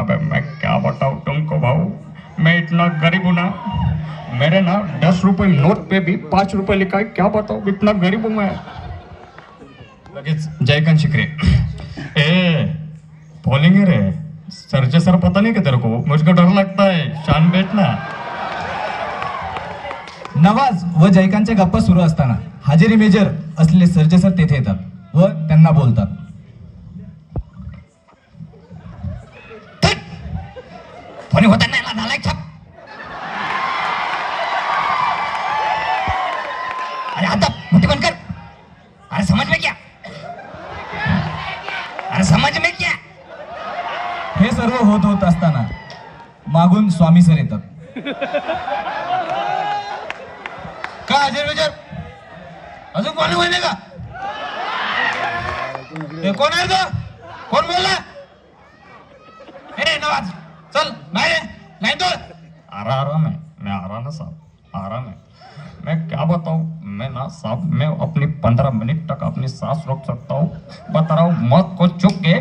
अबे मैं क्या बताऊं तुमको भाऊ, मैं इतना गरीब हूं ना, मेरे ना 10 रुपए नोट पे भी 5 रुपए लिखा है, क्या बताऊं इतना गरीब हूं मैं। लगेच जयकांत शिकरे, ए बोलेंगे रे सरचे सर, पता नहीं क्या तेरे को, मुझको डर लगता है, शान बैठना। नवाज व जयकांतच्या गप्पा सुरू असताना हजेरी मेजर असलेले सरचे सर तेथे येतात व त्यांना बोलतात. फोन होता नाही झालाय छाप. अरे आता मुठी बंद कर. अरे समझ में क्या, अरे समझ में क्या. हे सर्व होत असताना मागून स्वामी सर येतात. का हजेरी मेजर अजून कोणी होईल का, कोण आहे तो, कोण बोलला. ए नवाज चल बाहेर नहीं तो. आराम है, मैं आ रहा ना साहब, आराम है. मैं क्या बताऊं, मैं ना साहब मैं अपनी 15 मिनट तक अपनी सांस रोक सकता हूँ. बता रहा हूँ मौत को चुक के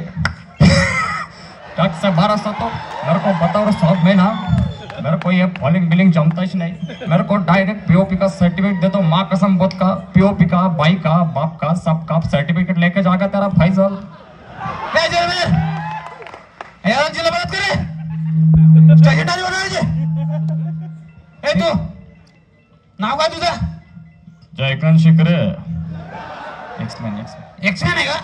टक से बाहर आ सकता हूँ. मेरे को बताओ साहब, मैं ना मेरे को ये फॉलिंग बिलिंग जमता ही नहीं. मेरे को डायरेक्ट पीओपी का सर्टिफिकेट दे दो. माँ कसम बुद्ध का, पीओपी का, भाई का, बाप का, सबका सर्टिफिकेट लेके जाएगा तेरा फैसल. जिला बात करे स्टेशनरी बनवायचे. ए तू नाव काय तुझं. जयकांत शिकरे. एक्समॅन आहे का.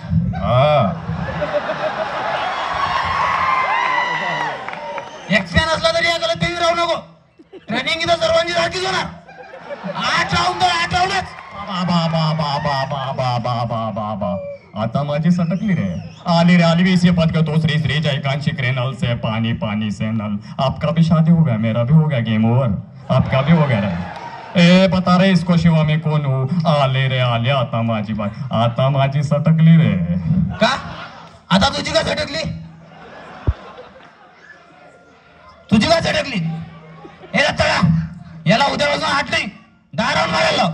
एक्समॅन असला तरी या गलत राहू नको. ट्रेनिंग इथं सर्वांची सारखीच होणार. 8 राऊंड 8 राऊंडच. बाबा आता माझी सटकली रे. आली रे आली 20 पद का दूसरी श्री जयकांत शिकरे. नल से पानी, पानी से नल. आपका भी शादी हो गया, मेरा भी हो गया, गेम ओवर. आपका भी हो गया रे. ए बता रे इसको शिवा में कोण हूँ. आले रे आले आता माझी बात, आता माझी सटकली रे. का आता तुझी का सटकली, तुझी का सटकली. हे रत्तळा याला उद्यापासून हात नाही, 10 राऊंड मारायला लाव.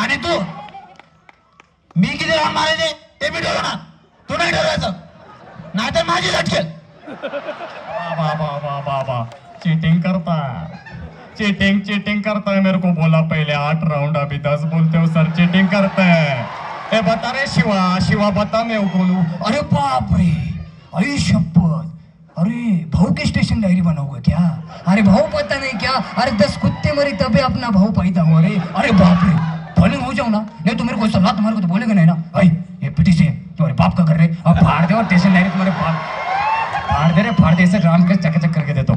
आणि तू मी किती राऊंड मारायचे ते मी ठरवणार, तू नाही ठरवायचं, नाहीतर माझी झटकेल. बाबा चीटिंग करता है. मेरे को बोला पहले 8 राउंड, अभी 10 बोलते हो सर. चीटिंग करता है. ए बता रे शिवा बता मैं बोलूं. अरे बाप रे, अरे शपथ, अरे भाऊ की स्टेशन डायरी बनाओगे क्या. अरे भाऊ पता नहीं क्या, अरे 10 कुत्ते मरे तभी अपना भाऊ पैदा हुआ रे. अरे बाप रे, फॉलिंग हो जाओ ना, नहीं तो मेरे को सलाह तुम्हारे को तो बोलेगा नहीं ना. भाई ये पिटी से तुम्हारे बाप का कर रहे, अब फाड़ दे और स्टेशन डायरी तुम्हारे फाड़ दे. ऐसे ड्राम के चक करके देतो.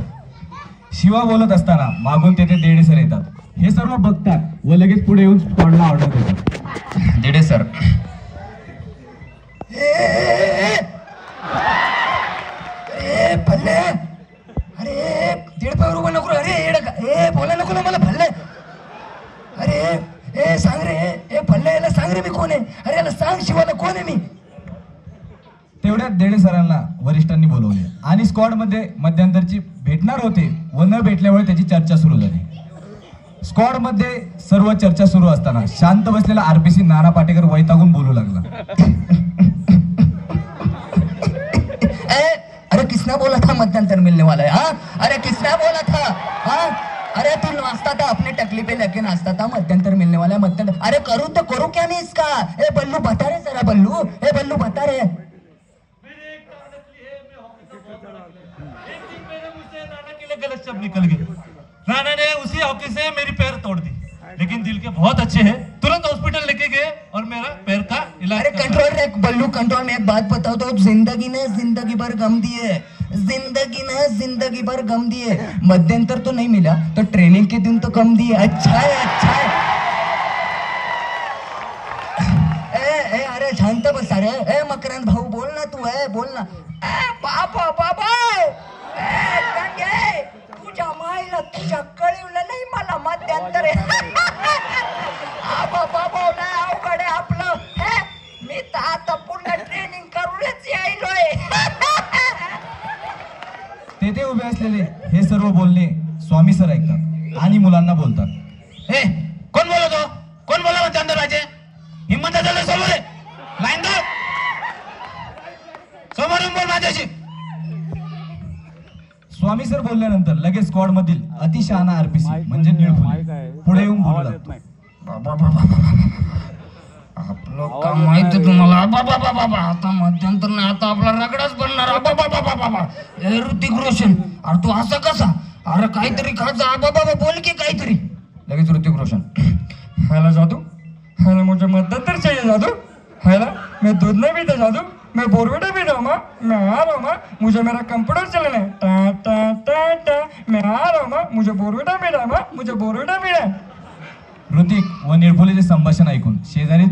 शिवा बोलत असताना मागून तेथे देडे सर येतात. हे सर्व बघतात व लगेच पुढे येऊन स्क्वॉडला ऑर्डर देतात. देडे सर. भल्ले, अरे 1.5 रुपये नको. अरे बोला नको ना मला भल्ले. अरे ए सांग रे, ए भल्ले याला सांग रे मी कोण आहे. अरे याला सांग शिवाला कोण आहे मी. तेवढ्यात देडे सरांना वरिष्ठांनी बोलवले आणि स्क्वॉड मध्ये मध्यंतरची भेटणार होते व न भेटल्यामुळे त्याची चर्चा सुरू झाली. स्क्वॉड मध्ये सर्व चर्चा सुरू असताना शांत बसलेला आरपीसी नाना पाटेकर वैतागून बोलू लागला. अरे किसने बोला था मध्यंतर मिलने वाला है. हाँ अरे किसने बोला था. हाँ अरे तू नाचता था अपने टकली पे लेके नाचता था, मध्यंतर मिलने वाला है मध्यंतर. अरे करूँ तो करूँ क्या मैं इसका. ए बल्लू बता रहे जरा, बल्लू, ए बल्लू बता रहे. गलत शब्द निकल गए. राणा ने उसी हॉकी से मेरी पैर तोड़ दी, लेकिन दिल के बहुत अच्छे हैं. तुरंत हॉस्पिटल लेके गए और मेरा पैर का इलाज. अरे कंट्रोल रे बल्लू, कंट्रोल. में एक बात बताओ तो, जिंदगी ने जिंदगी भर गम दिए, जिंदगी ने जिंदगी भर गम दिए. मध्यंतर तो नहीं मिला तो ट्रेनिंग के दिन तो कम दिए. अच्छा है, अच्छा है. ए अरे शांत बस. अरे ए मकरंद भाऊ बोल ना तू, है बोल ना. बाबा तुझ्या माईला तुझ्या कळवलं नाही मला मध्यंतर आहे. बाबा नाही अवघड आहे आपलं. मी तर आता पुन्हा ट्रेनिंग करूनच यायलोय. तेथे उभे असलेले हे सर्व बोलणे स्वामी सर ऐकतात आणि मुलांना बोलतात. ए कोण बोलतो, कोण बोला मध्यंतर पाहिजे. हिम्मत झालं समोर लाईन दो, समोरून बोल माझ्याशी. स्वामी सर बोलल्यानंतर लगेच स्क्वॉड मधील अतिशहाणा आरपीसी म्हणजे निळफुले पुढे येऊन बोलू लागतो. आपलं काम माहिती तुम्हाला. बाबा आता मध्यंतर नाही, आता आपला रगडाच बनणार. बाबा ऋतिक रोशन, अरे तू असं कसा? अरे काहीतरी खाजा. बाबा बोल की काहीतरी. लगेच ऋतिक रोशन, हैला जादू, हैला मुझे मध्यंतर चाहिए जादू, हैला मैं दूध नहीं पीता जादू, मैं बोरवेटा पी रहा हूँ माँ, मैं आ रहा हूँ माँ, मुझे मेरा कंप्यूटर चलाना है, टा टा टा टा, मैं आ रहा हूँ माँ, मुझे बोरवेटा पी रहा है माँ, मुझे बोरवेटा पी रहा है. ऋतिक व निळफुलेचे संभाषण ऐकून शेजारी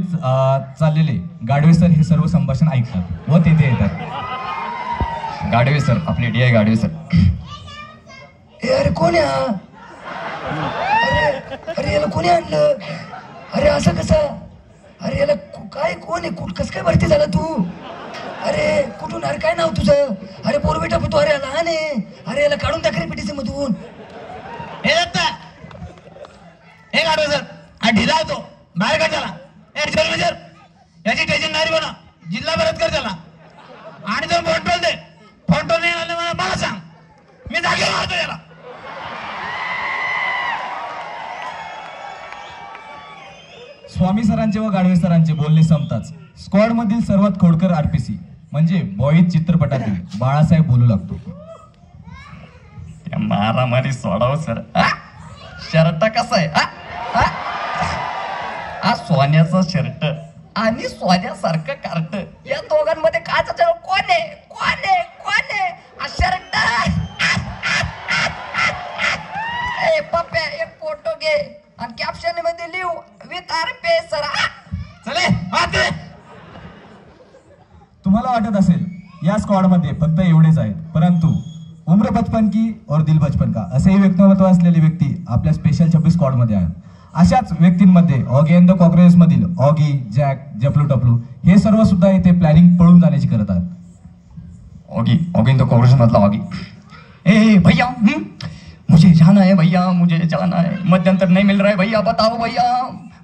चाललेले गाडवे सर हे सर्व संभाषण ऐकतात व तेथे येतात. गाडवे सर, आपले DI गाडवे सर. अरे कोण आहे? अरे याला कोणी आणलं? अरे असं कसं? अरे याला काय कोण आहे? कसं काय भरती झाला तू? अरे कुठून? अरे काय नाव तुझं? अरे बोरबेटा पुतो. अरे लहान आहे. अरे याला काढून टाक रे PTC मधून. हे दत्ता, हे गाडवे सर, हा ढिला होतो, बाहेर काढ त्याला. जर याची टेन्शनदारी बनव, जिल्हा परत कर त्याला. आणि जर फोन दे, फोन नाही आलं मला सांग, मी जागेवर राहतो याला. स्वामी सरांचे व गाडवे सरांचे बोलणे संपताच स्क्वॉड मधील सर्वात खोडकर आरपीसी म्हणजे बॉईज चित्रपटातील बाळासाहेब बोलू लागतो. मारामारी सोडाव सर. शर्ट कसा आहे? हा सोन्याचा शर्ट आणि सोन्यासारखं कार्ट, या दोघांमध्ये काय कोण आहे? कोण आहे? कोण आहे? हा शर्ट. ए पप्पे, एक फोटो घे आणि कॅप्शन मध्ये लिहू विथ आरपी सर. चले आते. तुम्हाला वाटत असेल या स्क्वॉड मध्ये फक्त एवढेच आहेत, परंतु उम्र बचपन की और दिल बचपन का असेही व्यक्तिमत्व असलेली व्यक्ती आपल्या स्पेशल 26 स्क्वॉड मध्ये आहेत. अशाच व्यक्तींमध्ये ऑगी अँड द कॉकरोचेस मधील ऑगी, जॅक, जपलू टपलू हे सर्व सुद्धा इथे प्लॅनिंग पळून जाण्याची करत आहेत. ऑगी इन द कॉकरोचेस मधला ऑगी. ए भैया, मुझे जाना है भैया, मुझे जाना है, मध्यंतर नहीं मिल रहा है भैया, बताओ भैया,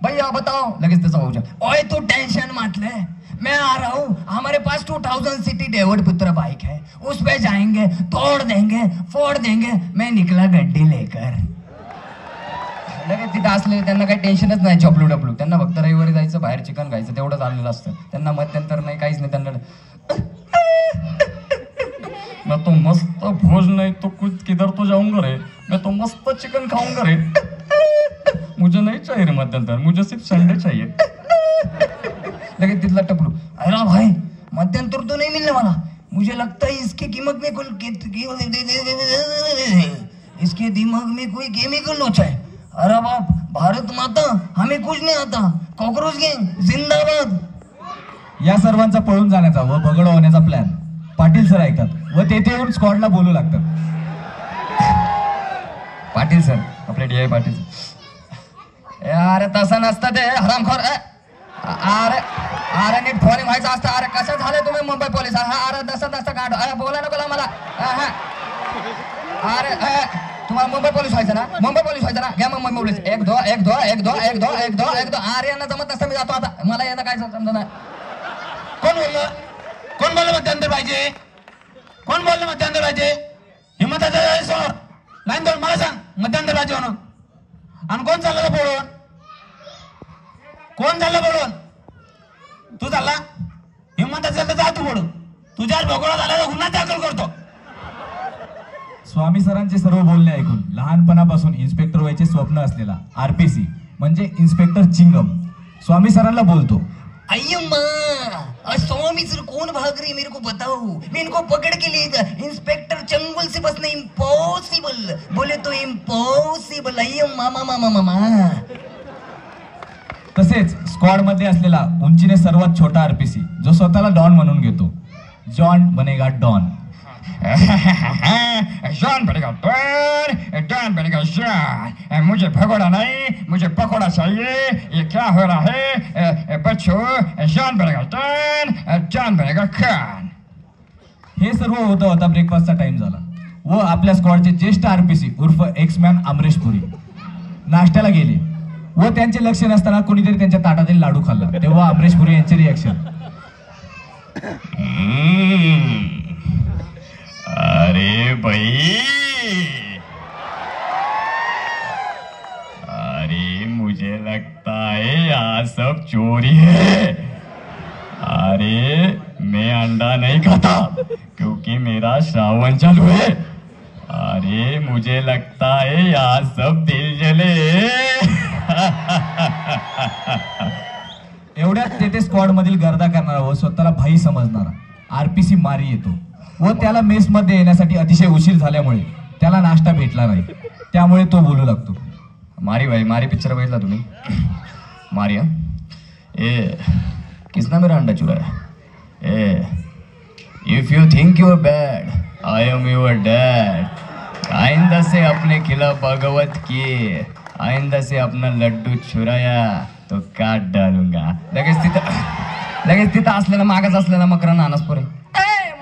भैया बताओ. लगेच त्याचा भाऊ, ओए तू टेंशन मत ले, मैं आ रहा हूँ, हमारे पास 2000 सीटी डेविड पुत्र बाइक है, उस पे जाएंगे, तोड़ देंगे, फोड़ देंगे. मैं निकला गड्डी लेकर. लगेच तिथं असलेले त्यांना काही टेन्शनच नाही. चपलू डपलू त्यांना फक्त रविवारी जायचं, बाहेर चिकन खायचं, तेवढं चाललेलं असतं त्यांना. मध्यंतर नाही, काहीच नाही त्यांना. मैं तो मस्त भोज नहीं तो कुछ किधर तो जाऊंगा रे, मैं तो मस्त चिकन खाऊंगा रे. मुझे नहीं चाहिए रे मध्यंतर, मुझे सिर्फ संडे चाहिए. लेकिन तिथला टपलू, अरे भाई मध्यंतर तो नहीं मिलने वाला, मुझे लगता है इसकी कीमत में इसके दिमाग में कोई केमिकल लोचा है. अरे बाप, भारत माता, हमें कुछ नहीं आता, कॉकरोच गैंग जिंदाबाद. या सर्वांचा पळून जाण्याचा व भगड होण्याचा प्लॅन पाटील सर ऐकतात व तेथे येऊन स्क्वॉडला बोलू लागतात. पाटील सर, आपले DI पाटील. अरे तसं नसतं ते हरामखोर. अरे अरे नीट फॉलिंग व्हायचं असतं. अरे कसं झालं तुम्ही मुंबई पोलीस? अरे तसं नसतं काढ. अरे बोला नको मला. अरे तुम्हाला मुंबई पोलीस व्हायचं ना? मुंबई पोलीस व्हायचं ना? घ्या मग मुंबई पोलीस. 1 2 1 2 1 2 1 2 1 2 1 2. अरे यांना जमत नसतं, मी जातो आता. मला याला काय समजा नाही. कोण बोललं? कोण बोललं मध्यंतर पाहिजे? कोण बोललं मध्यंतर पाहिजे? हिम्मताचा सोड लाईन दोन, मला सांग मध्यंतर पाहिजे म्हणून. आणि कोण चाललं बोलून? कोण चाललं बोलून? तू चालला? हिम्मत असेल तर जा तू बोलून. तुझ्याच भोगोळा झाला तर गुन्हा दाखल करतो. स्वामी सरांचे सर्व बोलणे ऐकून लहानपणापासून इन्स्पेक्टर व्हायचे स्वप्न असलेला आरपीसी म्हणजे इन्स्पेक्टर चिंगम स्वामी सरांना बोलतो. अय्यम्मा, स्वामी सर कौन भाग रही मेरे को बताओ, मैं इनको पकड़ के लिए. इंस्पेक्टर चंगुल से बसना इम्पॉसिबल, बोले तो इम्पॉसिबल. अय्यम्मा मामा मामा. तसेच स्क्वॉड मध्ये असलेला उंचीने सर्वात छोटा आरपीसी जो स्वतःला डॉन म्हणून घेतो. जॉन बनेगा डॉन. जॉन बनेगा डॉन, डॉन बनेगा जॉन. मुझे भगोड़ा नहीं, मुझे पकोड़ा चाहिए. ये क्या हो रहा है बच्चों? जॉन बनेगा डॉन, जॉन बनेगा खान. हे सर्व होता होता ब्रेकफास्टचा टाइम झाला व आपल्या स्क्वॉडचे ज्येष्ठ आरपीसी उर्फ एक्समॅन अमरेश पुरी नाश्त्याला गेले व त्यांचे लक्ष नसताना कोणीतरी त्यांच्या ताटातील लाडू खाल्ला. तेव्हा अमरेश पुरी यांचे रिॲक्शन, अरे भाई सब चोरी है। अरे मैं अंडा नहीं खाता क्योंकि मेरा श्रावण चालू है। अरे मुझे लगता है यहाँ सब दिल जले। एवढ्यात तेथे स्क्वॉड मधील गर्दा करणारा व स्वतःला भाई समजणारा आरपीसी मारी येतो व त्याला मेस मध्ये येण्यासाठी अतिशय उशीर झाल्यामुळे त्याला नाश्ता भेटला नाही, त्यामुळे तो बोलू लागतो। मारी भाई, मारी पिक्चर बघितला तुम्ही? मारिया ए किसना मेरा अंडा चुराया? ए if you think you are bad I am your dad. आइंदा से अपने खिलाफ बगावत किए, आइंदा से अपना लड्डू चुराया तो काट डालूंगा। लगेच तिथं असलेला मागच असलेला मकरांना अनस पोरे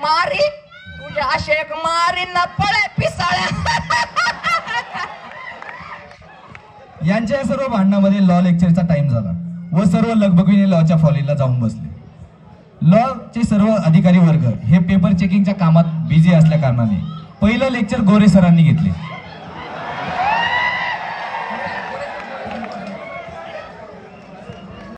मारी तुझ्या अशे एक मारी ना पळे पिसाळ्या। यांच्या या सर्व भांडणामध्ये लॉ लेक्चरचा टाइम झाला व सर्व लगबगीने लॉच्या फॉलीला जाऊन बसले। लॉचे सर्व अधिकारी वर्ग हे पेपर चेकिंगच्या कामात बिझी असल्या कारणाने पहिलं लेक्चर गोरे सरांनी घेतले।